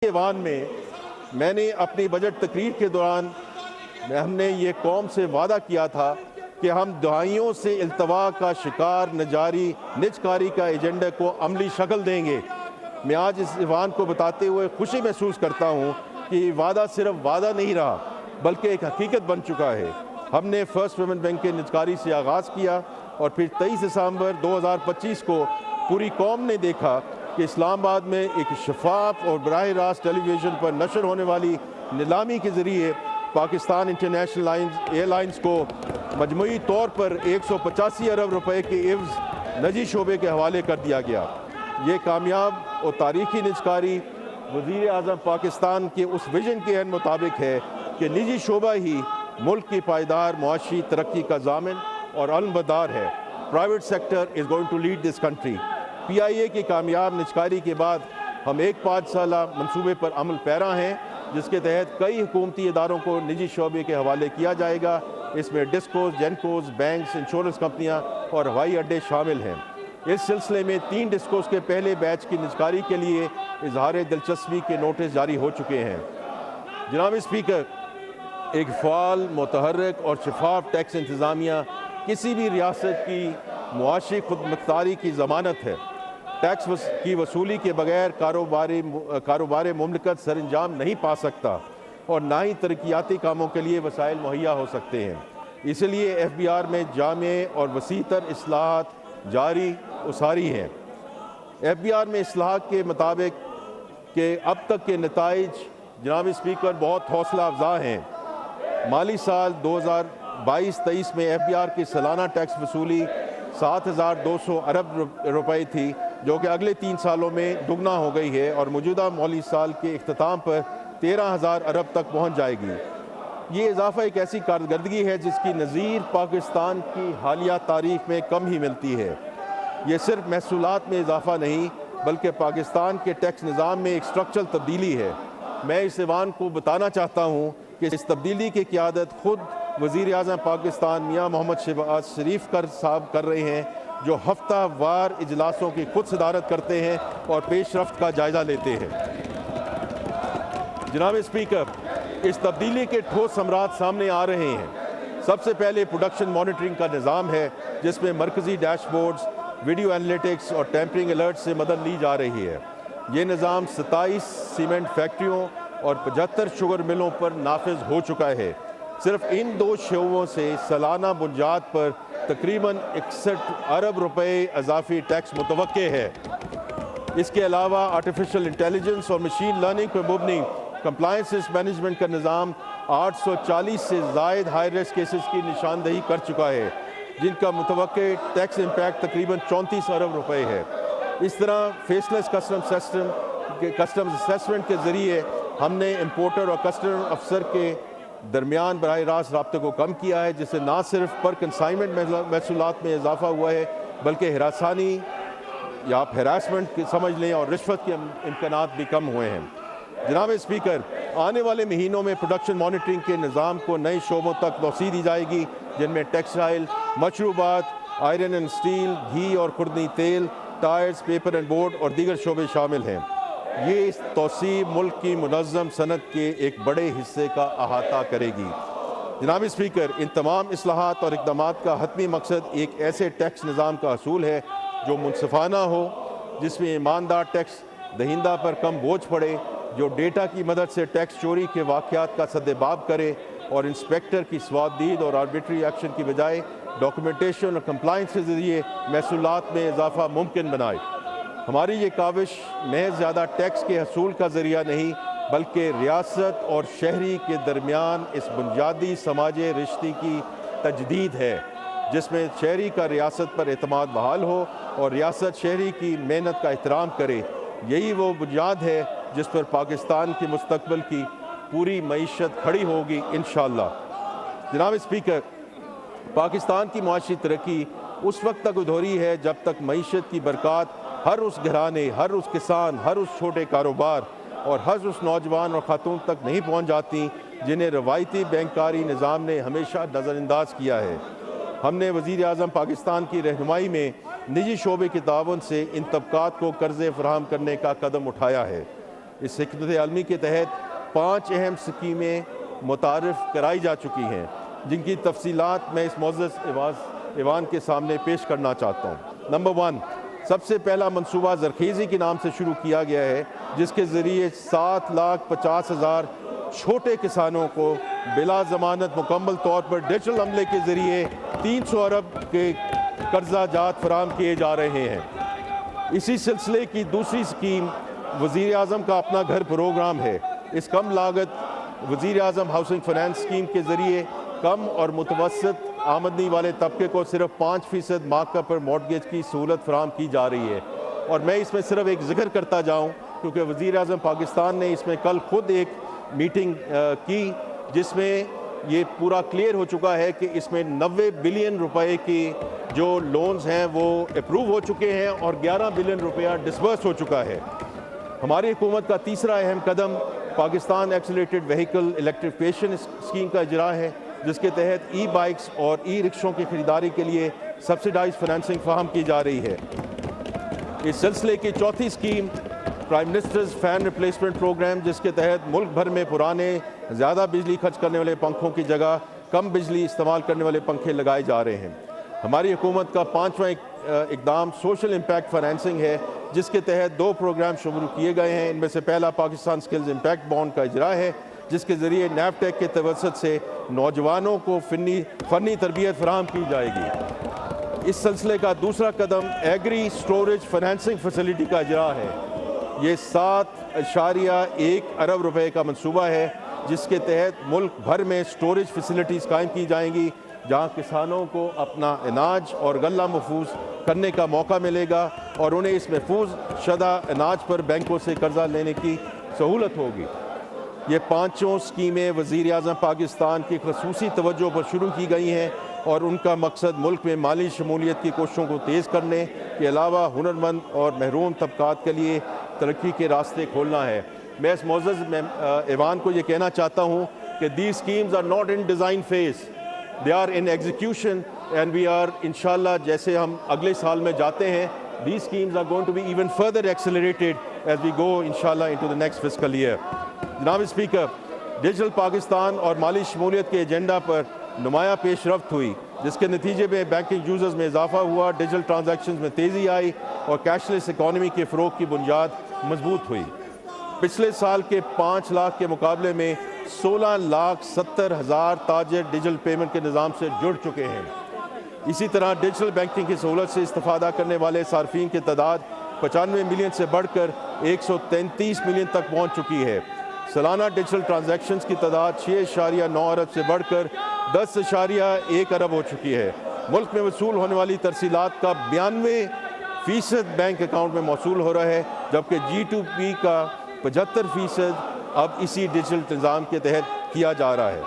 ایوان میں میں نے اپنی بجٹ تقریر کے دوران ہم نے یہ قوم سے وعدہ کیا تھا کہ ہم دہائیوں سے التوا کا شکار نجکاری کا ایجنڈا کو عملی شکل دیں گے۔ میں آج اس ایوان کو بتاتے ہوئے خوشی محسوس کرتا ہوں کہ یہ وعدہ صرف وعدہ نہیں رہا بلکہ ایک حقیقت بن چکا ہے۔ ہم نے فرسٹ پیمنٹ بینک کے نجکاری سے آغاز کیا اور پھر 23 دسمبر 2025 کو پوری قوم نے دیکھا کہ اسلام آباد میں ایک شفاف اور براہ راست ٹیلی ویژن پر نشر ہونے والی نیلامی کے ذریعے پاکستان انٹرنیشنل ایئر لائنز کو مجموعی طور پر 185 ارب روپے کے عوض نجی شعبے کے حوالے کر دیا گیا۔ یہ کامیاب اور تاریخی نجکاری وزیر اعظم پاکستان کے اس ویژن کے عین مطابق ہے کہ نجی شعبہ ہی ملک کی پائیدار معاشی ترقی کا ضامن اور علمبردار ہے۔ Private sector is going to lead this country. P I A کی کامیاب نجکاری کے بعد ہم ایک 5 سالہ منصوبے پر عمل پیرا ہیں جس کے تحت کئی حکومتی اداروں کو نجی شعبے کے حوالے کیا جائے گا۔ اس میں ڈسکوز، جینکوز، بینکس، انشورنس کمپنیاں اور ہوائی اڈے شامل ہیں۔ اس سلسلے میں 3 ڈسکوز کے پہلے بیچ کی نجکاری کے لیے اظہار دلچسپی کے نوٹس جاری ہو چکے ہیں۔ جناب اسپیکر، ایک فعال، متحرک اور شفاف ٹیکس انتظامیہ کسی بھی ریاست کی معاشی خود مختاری کی ضمانت ہے۔ ٹیکس کی وصولی کے بغیر کاروبار مملکت سر انجام نہیں پا سکتا اور نہ ہی ترقیاتی کاموں کے لیے وسائل مہیا ہو سکتے ہیں۔ اس لیے ایف بی آر میں جامع اور وسیع تر اصلاحات جاری و ساری ہیں۔ ایف بی آر میں اصلاحات کے مطابق کہ اب تک کے نتائج جناب اسپیکر بہت حوصلہ افزا ہیں۔ مالی سال 2022-23 میں ایف بی آر کی سالانہ ٹیکس وصولی 7,200 ارب روپے تھی جو کہ اگلے 3 سالوں میں دگنا ہو گئی ہے اور موجودہ مالی سال کے اختتام پر 13,000 ارب تک پہنچ جائے گی۔ یہ اضافہ ایک ایسی کارکردگی ہے جس کی نظیر پاکستان کی حالیہ تاریخ میں کم ہی ملتی ہے۔ یہ صرف محصولات میں اضافہ نہیں بلکہ پاکستان کے ٹیکس نظام میں ایک اسٹرکچرل تبدیلی ہے۔ میں اس ایوان کو بتانا چاہتا ہوں کہ اس تبدیلی کی قیادت خود وزیر اعظم پاکستان میاں محمد شہباز شریف صاحب کر رہے ہیں، جو ہفتہ وار اجلاسوں کی خود صدارت کرتے ہیں اور پیش رفت کا جائزہ لیتے ہیں۔ جناب اسپیکر، اس تبدیلی کے ٹھوس ثمرات سامنے آ رہے ہیں۔ سب سے پہلے پروڈکشن مانیٹرنگ کا نظام ہے جس میں مرکزی ڈیش بورڈز، ویڈیو انالیٹکس اور ٹیمپرنگ الرٹ سے مدد لی جا رہی ہے۔ یہ نظام 27 سیمنٹ فیکٹریوں اور 75 شوگر ملوں پر نافذ ہو چکا ہے۔ صرف ان 2 شعبوں سے سالانہ بنیاد پر تقریباً 61 ارب روپے اضافی ٹیکس متوقع ہے۔ اس کے علاوہ آرٹیفیشل انٹیلیجنس اور مشین لرننگ پر مبنی کمپلائنس مینجمنٹ کا نظام 840 سے زائد ہائی رسک کیسز کی نشاندہی کر چکا ہے جن کا متوقع ٹیکس امپیکٹ تقریباً 34 ارب روپے ہے۔ اس طرح فیس لیس کسٹم اسیسمنٹ کے ذریعے ہم نے امپورٹر اور کسٹم افسر کے درمیان براہ راست رابطے کو کم کیا ہے، جس سے نہ صرف پر کنسائنمنٹ محصولات میں اضافہ ہوا ہے بلکہ ہراسانی یا آپ ہراسمنٹ سمجھ لیں اور رشوت کے امکانات بھی کم ہوئے ہیں۔ جناب اسپیکر، آنے والے مہینوں میں پروڈکشن مانیٹرنگ کے نظام کو نئے شعبوں تک توسیع دی جائے گی جن میں ٹیکسٹائل، مشروبات، آئرن اینڈ اسٹیل، گھی اور خوردنی تیل، ٹائرز، پیپر اینڈ بورڈ اور دیگر شعبے شامل ہیں۔ یہ توسیع ملک کی منظم صنعت کے ایک بڑے حصے کا احاطہ کرے گی۔ جناب اسپیکر، ان تمام اصلاحات اور اقدامات کا حتمی مقصد ایک ایسے ٹیکس نظام کا حصول ہے جو منصفانہ ہو، جس میں ایماندار ٹیکس دہندہ پر کم بوجھ پڑے، جو ڈیٹا کی مدد سے ٹیکس چوری کے واقعات کا سدباب کرے اور انسپیکٹر کی سوادید اور آربیٹری ایکشن کی بجائے ڈاکومنٹیشن اور کمپلائنس کے ذریعے محصولات میں اضافہ ممکن بنائے۔ ہماری یہ کاوش محض زیادہ ٹیکس کے حصول کا ذریعہ نہیں بلکہ ریاست اور شہری کے درمیان اس بنیادی سماجی رشتے کی تجدید ہے جس میں شہری کا ریاست پر اعتماد بحال ہو اور ریاست شہری کی محنت کا احترام کرے۔ یہی وہ بنیاد ہے جس پر پاکستان کے مستقبل کی پوری معیشت کھڑی ہوگی انشاءاللہ۔ جناب اسپیکر، پاکستان کی معاشی ترقی اس وقت تک ادھوری ہے جب تک معیشت کی برکات ہر اس گھرانے، ہر اس کسان، ہر اس چھوٹے کاروبار اور ہر اس نوجوان اور خاتون تک نہیں پہنچ جاتی جنہیں روایتی بینکاری نظام نے ہمیشہ نظر انداز کیا ہے۔ ہم نے وزیر اعظم پاکستان کی رہنمائی میں نجی شعبے کے تعاون سے ان طبقات کو قرضے فراہم کرنے کا قدم اٹھایا ہے۔ اس حکمت عملی کے تحت 5 اہم اسکیمیں متعارف کرائی جا چکی ہیں، جن کی تفصیلات میں اس معزز ایوان کے سامنے پیش کرنا چاہتا ہوں۔ نمبر 1، سب سے پہلا منصوبہ زرخیزی کے نام سے شروع کیا گیا ہے، جس کے ذریعے 7,50,000 چھوٹے کسانوں کو بلا ضمانت مکمل طور پر ڈیجیٹل عملے کے ذریعے 300 ارب کے قرضہ جات فراہم کیے جا رہے ہیں۔ اسی سلسلے کی دوسری اسکیم وزیر اعظم کا اپنا گھر پروگرام ہے۔ اس کم لاگت وزیر اعظم ہاؤسنگ فنانس اسکیم کے ذریعے کم اور متوسط آمدنی والے طبقے کو صرف 5% مارکا پر مارٹگیج کی سہولت فراہم کی جا رہی ہے۔ اور میں اس میں صرف ایک ذکر کرتا جاؤں، کیونکہ وزیر اعظم پاکستان نے اس میں کل خود ایک میٹنگ کی، جس میں یہ پورا کلیئر ہو چکا ہے کہ اس میں 90 بلین روپے کی جو لونز ہیں وہ اپروو ہو چکے ہیں اور 11 بلین روپیہ ڈسبرس ہو چکا ہے۔ ہماری حکومت کا تیسرا اہم قدم پاکستان ایکسیلریٹڈ وہیکل الیکٹریفیکیشن اسکیم کا اجرا ہے، جس کے تحت ای بائکس اور ای رکشوں کی خریداری کے لیے سبسڈائز فنانسنگ فراہم کی جا رہی ہے۔ اس سلسلے کی چوتھی scheme prime ministers fan replacement programme, جس کے تحت ملک بھر میں پرانے زیادہ بجلی خرچ کرنے والے پنکھوں کی جگہ کم بجلی استعمال کرنے والے پنکھے لگائے جا رہے ہیں۔ ہماری حکومت کا 5واں اقدام سوشل امپیکٹ فنانسنگ ہے، جس کے تحت 2 پروگرام شروع کیے گئے ہیں۔ ان میں سے پہلا پاکستان سکلز امپیکٹ بانڈ کا اجرا ہے، جس کے ذریعے نیفٹیک کے توسط سے نوجوانوں کو فنی تربیت فراہم کی جائے گی۔ اس سلسلے کا دوسرا قدم ایگری سٹوریج فنانسنگ فیسلٹی کا اجرا ہے۔ یہ 7.1 ارب روپے کا منصوبہ ہے، جس کے تحت ملک بھر میں سٹوریج فیسلٹیز قائم کی جائیں گی، جہاں کسانوں کو اپنا اناج اور غلہ محفوظ کرنے کا موقع ملے گا اور انہیں اس محفوظ شدہ اناج پر بینکوں سے قرضہ لینے کی سہولت ہوگی۔ یہ 5 اسکیمیں وزیر اعظم پاکستان کی خصوصی توجہ پر شروع کی گئی ہیں اور ان کا مقصد ملک میں مالی شمولیت کی کوششوں کو تیز کرنے کے علاوہ ہنرمند اور محروم طبقات کے لیے ترقی کے راستے کھولنا ہے۔ میں اس معزز ایوان کو یہ کہنا چاہتا ہوں کہ these schemes are not in design phase, they are in execution and we are انشاءاللہ جیسے ہم اگلے سال میں جاتے ہیں these schemes are going to be even further accelerated as we go انشاءاللہ into the next fiscal year۔ جناب اسپیکر، ڈیجیٹل پاکستان اور مالی شمولیت کے ایجنڈا پر نمایاں پیش رفت ہوئی، جس کے نتیجے میں بینکنگ یوزرز میں اضافہ ہوا، ڈیجیٹل ٹرانزیکشنز میں تیزی آئی اور کیش لیس اکانومی کے فروغ کی بنیاد مضبوط ہوئی۔ پچھلے سال کے 5 لاکھ کے مقابلے میں 16,70,000 تاجر ڈیجیٹل پیمنٹ کے نظام سے جڑ چکے ہیں۔ اسی طرح ڈیجیٹل بینکنگ کی سہولت سے استفادہ کرنے والے صارفین کی تعداد 95 ملین سے بڑھ کر 133 ملین تک پہنچ چکی ہے۔ سالانہ ڈیجیٹل ٹرانزیکشنز کی تعداد 6.9 ارب سے بڑھ کر 10.1 ارب ہو چکی ہے۔ ملک میں وصول ہونے والی ترسیلات کا 92% بینک اکاؤنٹ میں موصول ہو رہا ہے، جبکہ G2P کا 75% اب اسی ڈیجیٹل نظام کے تحت کیا جا رہا ہے۔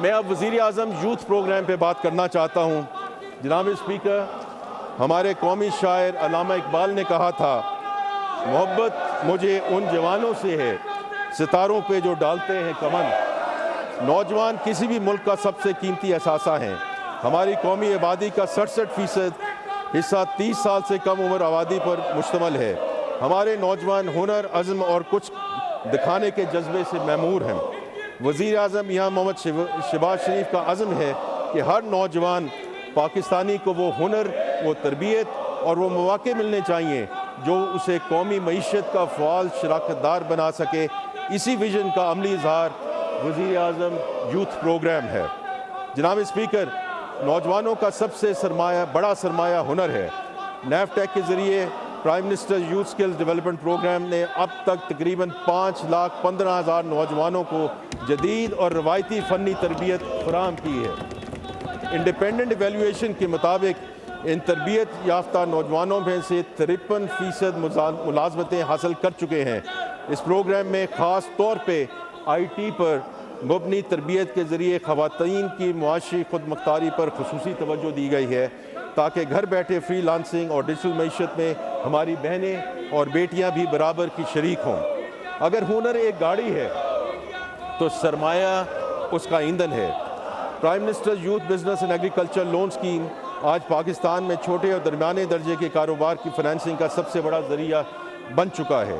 میں اب وزیر اعظم یوتھ پروگرام پہ بات کرنا چاہتا ہوں۔ جناب اسپیکر، ہمارے قومی شاعر علامہ اقبال نے کہا تھا، محبت مجھے ان جوانوں سے ہے ستاروں پہ جو ڈالتے ہیں کمن۔ نوجوان کسی بھی ملک کا سب سے قیمتی اثاثہ ہیں۔ ہماری قومی آبادی کا 67% حصہ 30 سال سے کم عمر آبادی پر مشتمل ہے۔ ہمارے نوجوان ہنر، عزم اور کچھ دکھانے کے جذبے سے معمور ہیں۔ وزیر اعظم یہاں محمد شہباز شریف کا عزم ہے کہ ہر نوجوان پاکستانی کو وہ ہنر، وہ تربیت اور وہ مواقع ملنے چاہیے جو اسے قومی معیشت کا فعال شراکت دار بنا سکے۔ اسی ویژن کا عملی اظہار وزیر اعظم یوتھ پروگرام ہے۔ جناب اسپیکر، نوجوانوں کا سب سے بڑا سرمایہ ہنر ہے۔ نیفٹیک کے ذریعے prime minister youth skills development programme نے اب تک تقریباً 5,15,000 نوجوانوں کو جدید اور روایتی فنی تربیت فراہم کی ہے۔ انڈیپینڈنٹ ایویلویشن کے مطابق ان تربیت یافتہ نوجوانوں میں سے 53% ملازمتیں حاصل کر چکے ہیں۔ اس پروگرام میں خاص طور پہ IT پر مبنی تربیت کے ذریعے خواتین کی معاشی خود مختاری پر خصوصی توجہ دی گئی ہے، تاکہ گھر بیٹھے فری لانسنگ اور ڈیجیٹل معیشت میں ہماری بہنیں اور بیٹیاں بھی برابر کی شریک ہوں۔ اگر ہنر ایک گاڑی ہے تو سرمایہ اس کا ایندھن ہے۔ Prime minister youth business and agriculture loan scheme آج پاکستان میں چھوٹے اور درمیانے درجے کے کاروبار کی فنانسنگ کا سب سے بڑا ذریعہ بن چکا ہے۔